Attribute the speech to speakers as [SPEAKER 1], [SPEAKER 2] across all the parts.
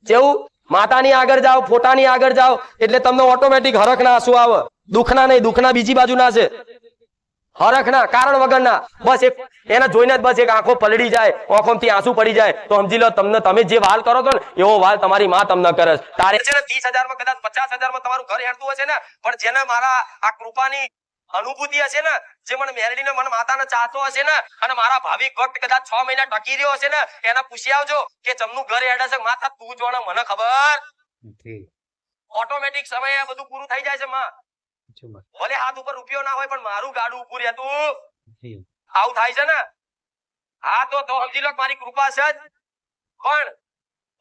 [SPEAKER 1] જેવું માતાની આગળ જાઓ, ફોટાની આગળ જાઓ એટલે તમને ઓટોમેટિક હરખના આંસુ આવે. દુઃખના નહીં, દુઃખના બીજી બાજુના છે, હરખના કારણ વગરના. બસ એક એને જોઈને જ બસ એક આંખો પલળી જાય, આંખોમાંથી આંસુ પડી જાય તો સમજી લો તમને તમે જે વાલ કરો છો ને એવો વાલ તમારી માં તમને કરે છે. તારે છે ને 30,000 માં કદાચ 50,000 માં તમારું ઘર હેડતું હશે ને, પણ જેને મારા આ કૃપાની અનુભૂતિ હશે ને, જે મને મેલડીને મને માતાને ચાહતો હશે ને, અને મારા ભાવિક ભક્ત કદાચ 6 મહિના ટકી રહ્યો હશે ને, એને પૂછી આવજો કે જમનું ઘર હેડે છે માતા તું જોણે, મને ખબર નથી. ઓટોમેટિક સમયે બધું પૂરું થઈ જાય છે માં. ભલે હાથ ઉપર રૂપિયો ના હોય પણ મારું ગાડું ઉભું રહેતું આવું થાય છે ને. હા તો સમજી લો મારી કૃપા છે જ, પણ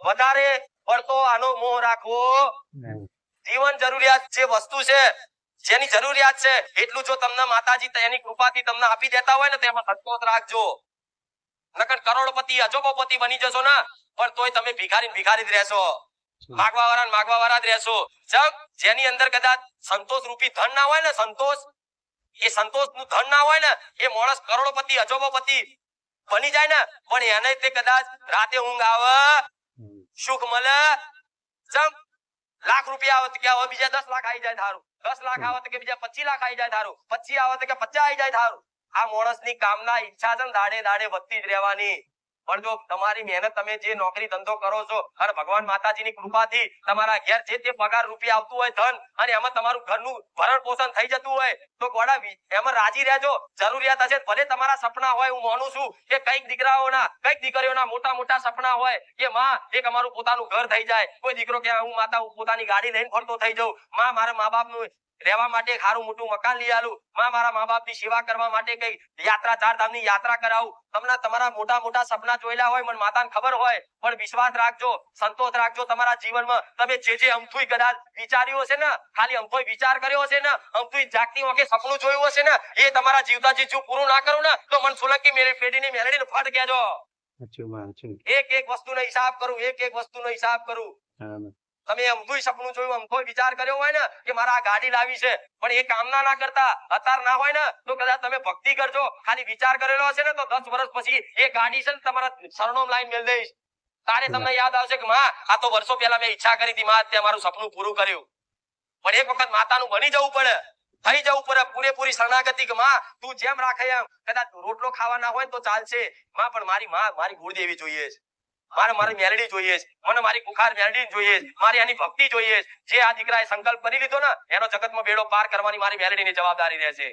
[SPEAKER 1] વધારે પડતો આનો મોહ રાખવો. જીવન જરૂરિયાત જે વસ્તુ છે, જેની જરૂરિયાત છે એટલું જો તમને માતાજી તેની કૃપાથી તમને આપી દેતા હોય ને તેમાં સંતોષ રાખજો. નકર કરોડપતિ અજોબપતિ બની જશો ને પણ તોય તમે ભિખારી જ રહેશો, માગવા વાળા જ રહેશો. જેની અંદર કદાચ સંતોષ રૂપી ધન ના હોય ને, એ સંતોષ નું ધન ના હોય ને, એ માણસ કરોડપતિ અજોબપતિ બની જાય ને પણ એને તે કદાચ રાતે ઊંઘ આવે, સુખ મળે. લાખ રૂપિયા આવે કે બીજા 10 લાખ આવી જાય ધારું, 10 લાખ આવે કે બીજા 25 લાખ આવી જાય ધારું, 25 આવે કે 50 આવી જાય ધારું. આ માણસની કામના ઈચ્છા છે ને દાડે દાડે વધતી જ રહેવાની. પણ જો તમારી મહેનત તમે જે નોકરી ધંધો કરો છો અને ભગવાન માતાજીની કૃપાથી તમારા ઘેર જે તે પગાર રૂપિયા આવતું હોય ધન, અને એમાં તમારું ઘરનું ભરણ પોષણ થઈ જતું હોય તો ગોડા એમાં રાજી રહેજો. જરૂરિયાત હશે ભલે તમારા સપના હોય, હું માનું છું કે કઈક દીકરાઓના કઈક દીકરીઓના મોટા મોટા સપના હોય કે માં એક અમારું પોતાનું ઘર થઈ જાય. કોઈ દીકરો કે હું માતા પોતાની ગાડી લઈને ફરતો થઈ જાઉં, માં મારા મા બાપનું રહેવા માટે સારું મોટું મકાન લઈ આલું, માં મારા મા બાપની સેવા કરવા માટે કઈ યાત્રા 4 ધામની યાત્રા કરાવું. તમને તમારા મોટા મોટા સપના જોયેલા હોય, મને માતાને ખબર હોય, પણ વિશ્વાસ રાખજો, સંતોષ રાખજો તમારા જીવનમાં. તમે જે અમથું કદાચ વિચાર્યું હશે ને, ખાલી અમથો વિચાર કર્યો હશે ને, અમથું જાગતી વખતે સપનું જોયું હશે ને, એ તમારા જીવતા જીવ પૂરું ના કરું ને તો મન સોલંકી મેરી પેઢીની મેલડીને ફટ કહેજો. એક વસ્તુનો હિસાબ કરું, એક વસ્તુનો હિસાબ કરું. તમે અમથું સપનું જોયું, અમથો વિચાર કર્યો હોય ને કે મારા આ ગાડી લાવી છે, પણ એ કામના ના કરતા અત્યાર ના હોય ને તો કદાચ તમે ભક્તિ કરજો. ખાલી વિચાર કરેલો હશે ને તો 10 વર્ષ પછી એ ગાડી છે ને તમારા સરનામ લાઈન મેળ દઈશ. તારે તમને યાદ આવશે કે માં આ તો વર્ષો પહેલા મેં ઈચ્છા કરી હતી, માં તે મારું સપનું પૂરું કર્યું. પણ એક વખત માતાનું બની જવું પડે, થઈ જવું પડે પૂરેપૂરી શરણાગતિ કે માં તું જેમ રાખે એમ. કદાચ રોટલો ખાવા ના હોય તો ચાલશે માં, પણ મારી ગુરુદેવી જોઈએ છે, મારી મેલડી જોઈએ છે, મને મારી કુખાર મેલડી જોઈએ છે, મારી આની ભક્તિ જોઈએ છે. જે આ દીકરાએ સંકલ્પ કરી લીધો ને એનો જગતમાં બેડો પાર કરવાની મારી મેલડીની જવાબદારી રહેશે.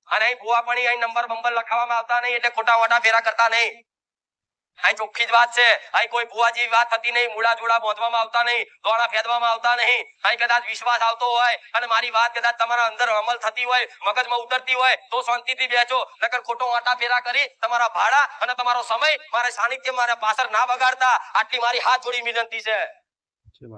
[SPEAKER 1] અને અહીં ભુવા પણ અહીં નંબર લખાવવામાં આવતા નહીં એટલે ખોટા વોટા ફેરા કરતા નહીં. અહીં ચોખ્ખી જ વાત છે, અહીં કોઈ ભુવા જેવી વાત થતી નહીં, મૂળા જોડા બાંધવામાં આવતા નહીં, દોણા ફેદવામાં આવતા નહીં. અહીં કદાચ વિશ્વાસ આવતો હોય અને મારી વાત કદાચ તમારા અંદર અમલ થતી હોય, મગજમાં ઉતરતી હોય તો શાંતિથી બેસો. નકર ખોટો વાટા ફેરા કરી તમારા ભાડા અને તમારો સમય મારા સાનિધ્ય મારા પાછળ ના બગાડતા. આટલી મારી હાથ જોડી વિનંતી છે.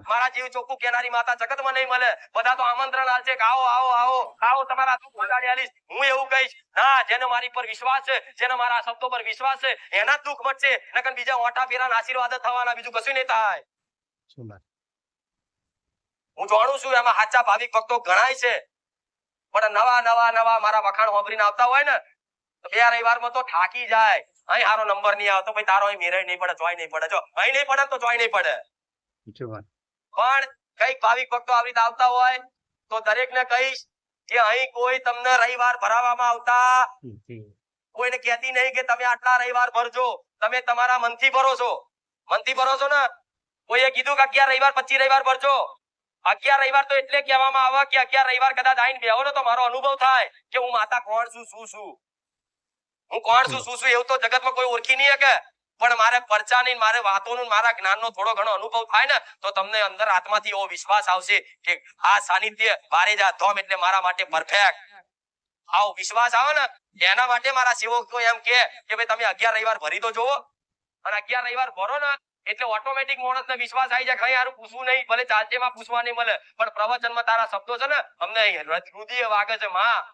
[SPEAKER 1] મારા જેવું ચોખ્ખું કેનારી માતા જગતમાં નહીં મળે. બધા તો આમંત્રણ આપશે કે આવો આવો આવો આવો, તમારા દુઃખ વગાડી આલીશ. હું એવું કહીશ ના, જેને મારી પર વિશ્વાસ છે, જેને મારા શબ્દો પર વિશ્વાસ છે એના જ દુઃખ મટશે. નકર બીજા ઓટા ફેરાના આશીર્વાદ થવાના, બીજું કશું નહીં થાય. હું જાણું છું એમાં સાચા ભાવિક ભક્તો ઘણાય છે, પણ નવા મારા વખાણ સાંભળીને આવતા હોય ને તો 2 રવિવારમાં તો થાકી જાય. અહીં સારો નંબર નહીં આવતો ભાઈ, તારો અહીં મેરે નહીં પડે, ચોય નહીં પડે. જો અહીં નહીં પડે તો ચોય નહીં પડે. પણ કઈક ભાવિક ભક્તો આવી રીતે આવતા હોય તો દરેક ને કહીશ કે અહીં કોઈ તમને રવિવાર ભરાવામાં આવતા કોઈને કહેતી નહીં કે તમે આટલા રવિવાર ભરજો. તમે તમારા મનથી ભરો છો, ને કોઈએ કીધું કે 11 રવિવાર 25 રવિવાર ભરજો. 11 રવિવાર તો એટલે કહેવામાં આવે કે 11 રવિવાર કદાચ આઈને બેહો ને તો મારો અનુભવ થાય કે હું માતા કોણ છું, શું છું, હું કોણ છું, શું છું એવું તો જગતમાં કોઈ ઓળખી નહીં શકે. પણ મારે પરચાની, મારે વાતોનું, મારા જ્ઞાનનો થોડો ઘણો અનુભવ થાય ને તો તમને અંદર આત્માથી એવો વિશ્વાસ આવશે કે આ સાનિધ્ય બારેજા ધામ એટલે મારા માટે પરફેક્ટ. આવો વિશ્વાસ આવે ને એના માટે મારા સેવકો એમ કે ભાઈ તમે 11 રવિવાર ભરી તો જોવો. અને 11 રવિવાર ભરો ને એટલે ઓટોમેટિક માણસને વિશ્વાસ આવી જાય કે યાર પૂછવું નહીં, ભલે ચાલચેમાં પૂછવા નહીં મળે પણ પ્રવચનમાં તારા શબ્દો છે ને અમને હૃદય વાગે છે માં,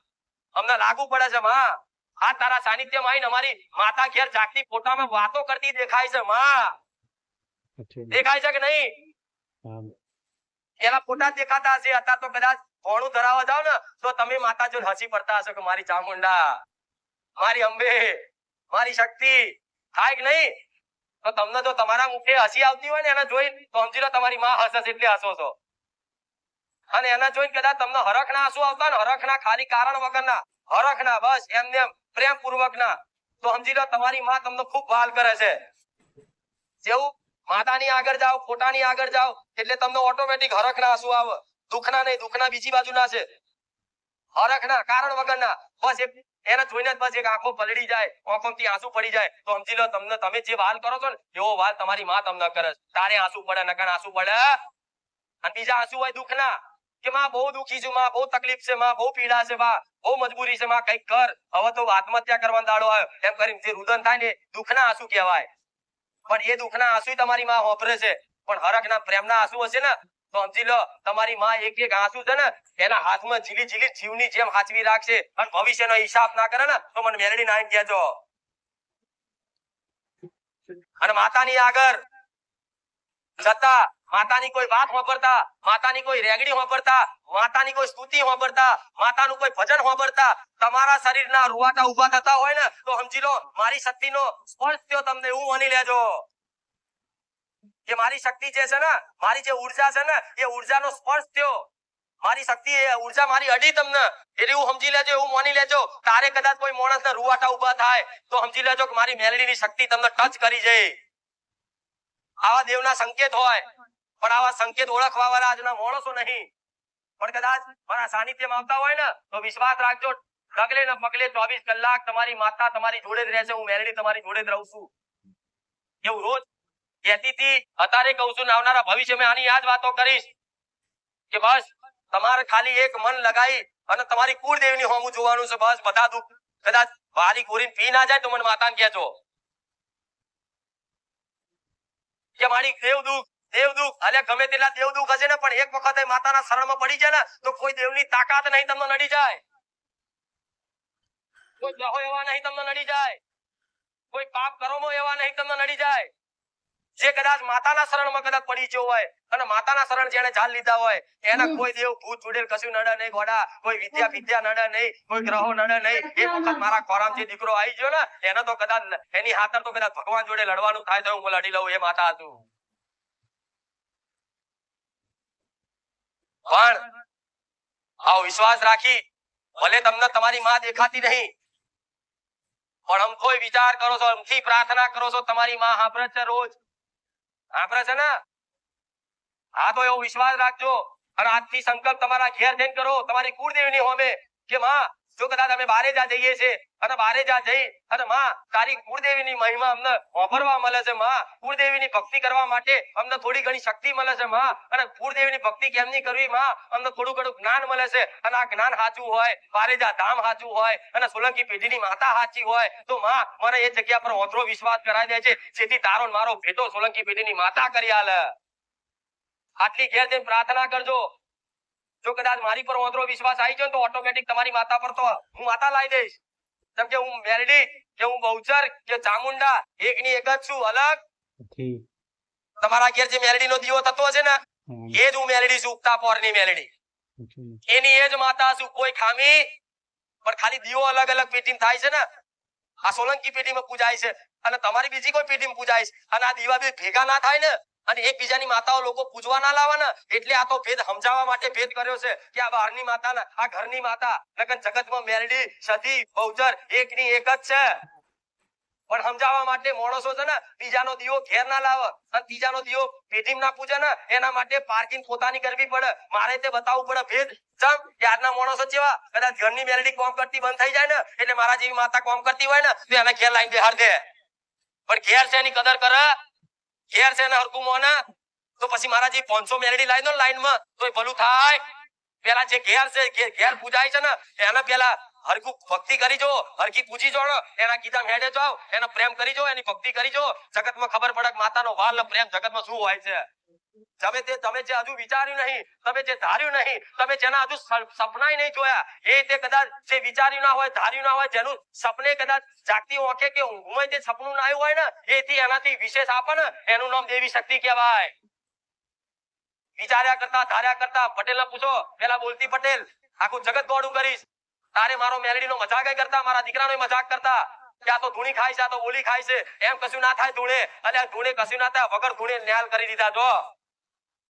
[SPEAKER 1] અમને લાગુ પડે છે માં. આ તારા સાનિધ્યમાં આવીને અમારી માતા ઘેર જાગતી ફોટામાં વાતો કરતી દેખાય છે માં. દેખાય છે કે નહીં? એના ફોટા દેખાતા હશે. અત્યારે તો કદાચ ભોણું ધરાવવા જાવ ને તો તમે માતા જો હસી પડતા હશો કે મારી ચામુંડા, મારી અંબે, મારી શક્તિ થાય કે નહીં? તો તમને જો તમારા મુખે હસી આવતી હોય ને એને જોઈ તો સમજી લો તમારી માં હસે છે એટલે હસો છો. અને એના જોઈને કદાચ તમને હરખના આંસુ આવતા ને હરખના ખાલી કારણ વગરના હરખના બસ એમને પ્રેમ પૂર્વકના તો સમજી લો તમારી માં તમને ખૂબ વાલ કરે છે. જેવું માતાની આગળ જાઓ ફોટાની આગળ જાઓ એટલે તમને ઓટોમેટિક હરખના આંસુ આવે. દુઃખના નહીં, દુઃખના બીજી બાજુના છે, હરખના કારણ વગરના. બસ એને જોઈને જ બસ એક આંખો પલળી જાય, આંખોમાંથી આંસુ પડી જાય તો સમજી લો તમને તમે જે વાલ કરો છો ને એવો વાલ તમારી માં તમને કરે. તારે આંસુ પડે નકર આંસુ પડે. અને બીજા આંસુ હોય દુઃખના કે માં બહુ દુઃખી છું, માં બહુ તકલીફ છે, માં બહુ પીડા છે, માં બહુ મજબૂરી છે, માં કંઈક કર, હવે તો આત્મહત્યા કરવાનો દાડો આવ્યો એમ કરીને જે રુદન થાય ને દુઃખના આંસુ કહેવાય. પણ એ દુઃખના આંસુ તમારી માં વાપરે છે. પણ હરખના પ્રેમના આંસુ હશે ને તો સમજી લો તમારી માં એક એક આંસુ છે ને એના હાથમાં ઝીલી ઝીલી જીવની જેમ હાચવી રાખશે. અને ભવિષ્યનો હિસાબ ના કરે ને તો મને મેલડી નાઈ કહેજો. અને માતાની આગળ જતા માતાની કોઈ વાત સાંભળતા, માતાની કોઈ રેગડી સાંભળતા, માતાની કોઈ સ્તુતિ સાંભળતા, માતાનું કોઈ ભજન સાંભળતા તમારા શરીરના રૂવાટા ઉભા થતા હોય ને તો સમજી લો મારી શક્તિનો સ્પર્શ થયો તમને એવું માની લેજો કે મારી શક્તિ જે છે ને મારી જે ઊર્જા છે ને એ ઊર્જાનો સ્પર્શ થયો. મારી શક્તિ એ ઊર્જા મારી અડી તમને એટલે એવું સમજી લેજો, એવું માની લેજો. તારે કદાચ કોઈ માણસના રૂવાટા ઉભા થાય તો સમજી લેજો કે મારી મેલડીની શક્તિ તમને ટચ કરી જાય. આવા દેવના સંકેત હોય પણ આવા સંકેત ઓળખવા વાળા આજના માણસો નહીં. પણ કદાચ મારા સાનિધ્યમાં આવતા હોય ને તો વિશ્વાસ રાખજો ડગલે ને પગલે 24 કલાક તમારી માતા તમારી જોડે જ રહેશે. હું મેલડી તમારી જોડે જ રહું છું એવું રોજ કહેતી હતી. અત્યારે કહું છું આવનારા ભવિષ્યમાં આની આ જ વાતો કરીશ કે બસ તમારે ખાલી એક મન લગાવી અને તમારી કુળદેવીની હોમું જોવાનું છે. બસ બધા દુઃખ કદાચ વારી ગોરી પી ના જાય તો મને માતાને કહેજો કે મારી દેવ દુઃખ અલે ગમે તેટલા દેવ દુઃખ હશે ને પણ એક વખત માતાના શરણમાં પડી જાય ને તો કોઈ દેવની તાકાત નહીં તમને નડી જાય, કોઈ ગ્રહો એવા નહીં તમને નડી જાય, કોઈ પાપ કર્મો એવા નહીં તમને નડી જાય. જે કદાચ માતાના શરણમાં કદાચ પડી ગયો હોય અને માતાના શરણ જેને જાન લીધા હોય એને કોઈ દેવ ભૂત ચૂડેલ કશું નડે નહીં, ગોડા કોઈ વિદ્યા નડે નહીં, કોઈ ગ્રહો નડે નહીં. એક વખત મારા ખોરામ જે દીકરો આવી ગયો ને એને તો કદાચ એની હાથર તો કદાચ ભગવાન જોડે લડવાનું થાય તો હું લડી લઉં એ માતા હતું. પણ આવો વિશ્વાસ રાખી ભલે તમને તમારી માં દેખાતી નહીં પણ આમ કોઈ વિચાર કરો છો, આમથી પ્રાર્થના કરો છો તમારી માં સાંભળે છે, રોજ સાંભળે છે ને. હા તો એવો વિશ્વાસ રાખજો અને આજથી સંકલ્પ તમારા ઘેર જઈને કરો તમારી કુળદેવીની હોમે કે માં જો કદાચ અમે બારે જા જઈએ છે અને બારે જા જઈ અને માં તારી કુળદેવીની મહિમા અમને વાપરવા મળે છે, માં કુળદેવીની ભક્તિ કરવા માટે અમને થોડી ઘણી શક્તિ મળે છે, માં અને કુળદેવીની ભક્તિ કેમની કરવી માં અમને થોડું ઘણું જ્ઞાન મળે છે. અને આ જ્ઞાન સાચું હોય, બારેજા ધામ સાચું હોય અને સોલંકી પેઢીની માતા સાચી હોય તો માં મને એ જગ્યા પર ઓતરો વિશ્વાસ કરાવી દે છે જેથી તારો મારો ભેટો સોલંકી પેઢીની માતા કરી આલે. આટલી ઘેર જઈને પ્રાર્થના કરજો. જો કદાચ મારી પર ઓતરો વિશ્વાસ આવી જાય તો ઓટોમેટિક તમારી માતા પર તો હું માતા લાવી દઈશ. જેમ કે હું મેરડી કે હું બહુચર કે ચામુંડા એકની એક જ છું, અલગ તમારા ઘેર જે મેરડીનો દીવો થતો હશે ને એ જ હું મેરડી છું, ઉગતા પોરની મેરડી એની એ જ માતા છું. કોઈ ખામી પણ ખાલી દીવો અલગ અલગ પેટીમાં થાય છે ને આ સોલંકી પેટીમાં પૂજાય છે અને તમારી બીજી કોઈ પેટીમાં પૂજાય છે અને આ દીવા બે ભેગા ના થાય ને અને એકબીજાની માતાઓ લોકો પૂજવા ના લાવે ને એટલે આ તો ભેદ સમજાવવા માટે ભેદ કર્યો છે કે આ બહારની માતા ને આ ઘરની માતા લગન જગતમાં મેરડી સતી બહુચર એકની એક જ છે. પણ સમજાવવા માટે માણસો છે ને બીજાનો દીવો ઘેર ના લાવે અને ત્રીજાનો દીવો પેટીમાં ના પૂજે ને એના માટે પાર્કિંગ પોતાની કરવી પડે. મારે તે બતાવવું પડે ભેદ. ચમ કે આજના માણસો જેવા કદાચ ઘરની મેરડી કોમ કરતી બંધ થઈ જાય ને એટલે મારા જેવી માતા કોમ કરતી હોય ને તો એને ઘેર લાઈન બેહાર દે. પણ ઘેર છે એની કદર કરે, ઘેર છે ને હરકું મોને તો પછી મારા જે 500 મેરડી લાવી દો લાઈનમાં તો ભલું થાય. પેલા જે ઘેર છે ઘેર પૂજાય છે ને એને પેલા હરકું ભક્તિ કરી જો, હરકી પૂજી જો, એના ગીતા હેડે જાઓ, એનો પ્રેમ કરી જો, એની ભક્તિ કરી જો. જગતમાં ખબર પડે કે માતાનો વાલ પ્રેમ જગતમાં શું હોય છે. તમે જે હજુ વિચાર્યું નહીં, તમે જે ધાર્યું નહીં, તમે જેના હજુ સપનાય નહીં જોયા એ તે કદાચ જે વિચાર્યું ના હોય, ધાર્યું ના હોય, જેનું સપને કદાચ જાગતી ઓંખે કે ઊંઘમાં જે સપનું ના આવ્યું હોય ને એથી એનાથી વિશેષ આપે ને એનું નામ દેવી શક્તિ કહેવાય. વિચાર્યા કરતા ધાર્યા કરતા પટેલ ને પૂછો, પેલા બોલતી પટેલ આખું જગત ગોળું કરીશ. તારે મારો મેલડીનો મજાક કરતા, મારા દીકરાનો મજાક કરતા કે આ તો ધૂણી ખાય છે, આ તો ઓલી ખાય છે, એમ કશું ના થાય ધૂણે. અલ્યા ધૂણે કશું ના થાય, વગર ધૂણે ન્યાલ કરી દીધા જો.